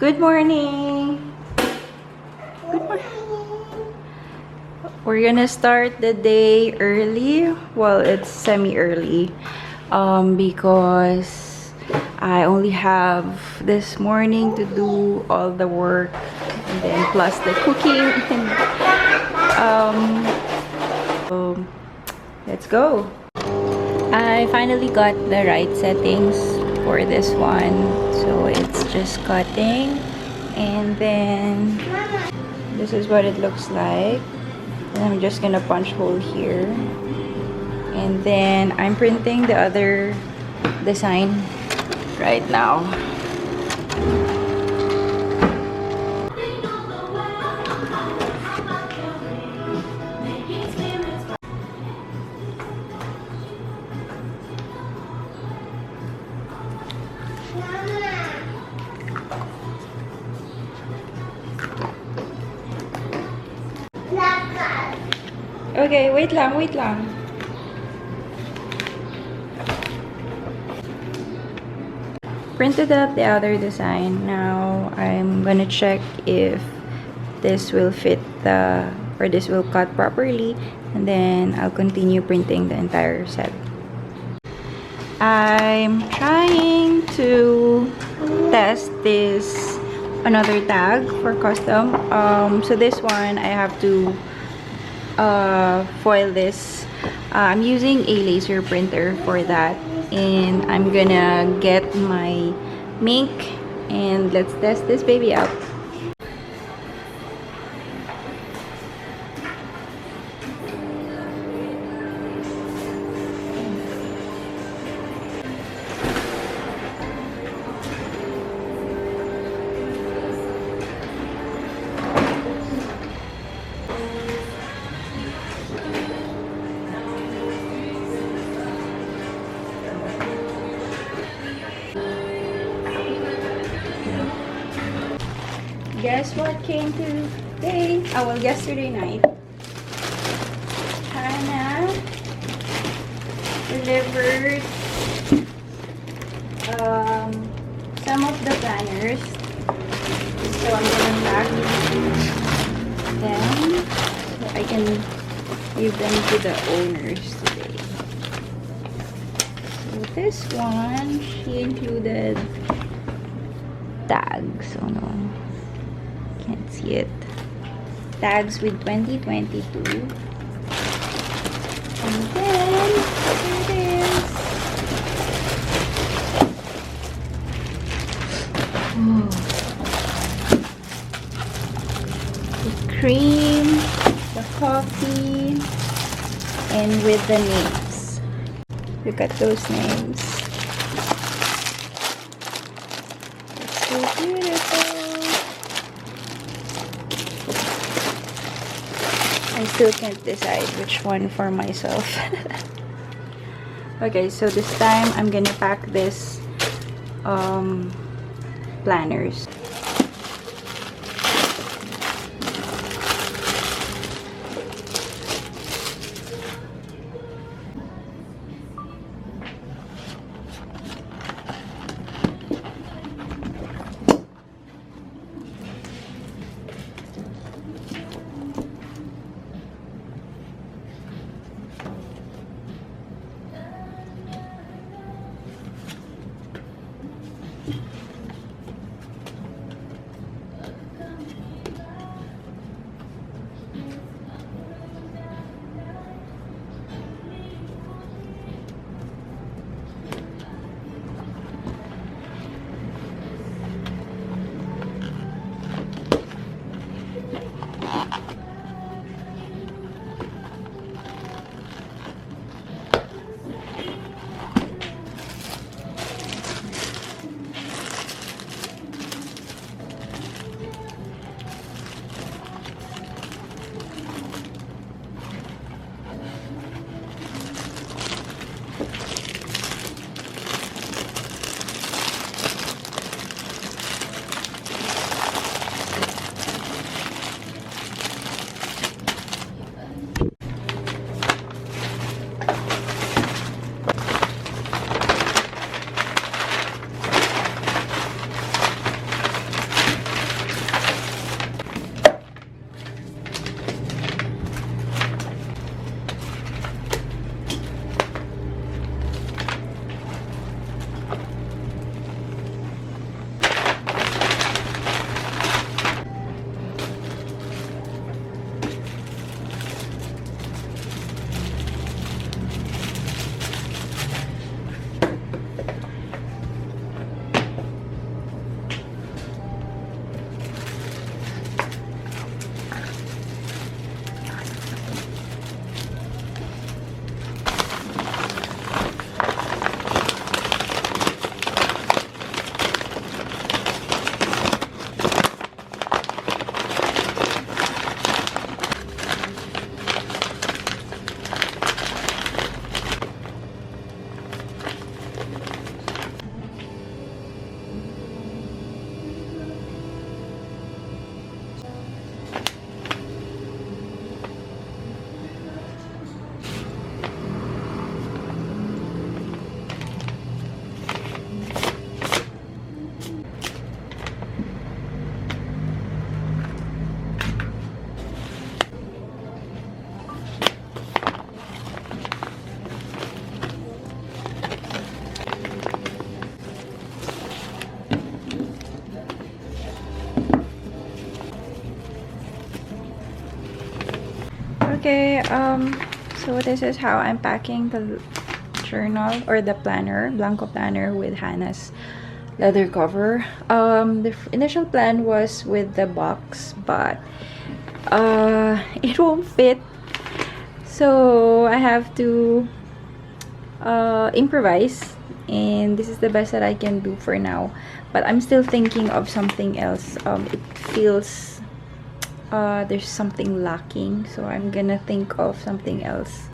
Good morning. Good morning. We're gonna start the day early. Well, it's semi-early because I only have this morning to do all the work and then plus the cooking. So let's go. I finally got the right settings for this one. So it's just cutting, and then this is what it looks like. And I'm just gonna punch hole here, and then I'm printing the other design right now. Okay, wait lang, wait lang. Printed out the other design. Now I'm gonna check if this will fit or this will cut properly, and then I'll continue printing the entire set. I'm trying to test this another tag for custom. So this one I have to foil this. I'm using a laser printer for that, and I'm gonna get my mink and let's test this baby out. Guess what came today? Oh, well, yesterday night. Hannah delivered some of the planners. So I'm gonna pack them so I can give them to the owners today. So this one, she included tags. Oh no. Can't see it. Tags with 2022. And then here it is. Oh. The cream, the coffee, and with the names. Look at those names. It's so beautiful. I still can't decide which one for myself. Okay, so this time I'm gonna pack this planners. Okay, so this is how I'm packing the journal or the planner, Blangko planner with Hannah's leather cover. The initial plan was with the box, but it won't fit, so I have to improvise, and this is the best that I can do for now. But I'm still thinking of something else. It feels there's something lacking, so I'm gonna think of something else.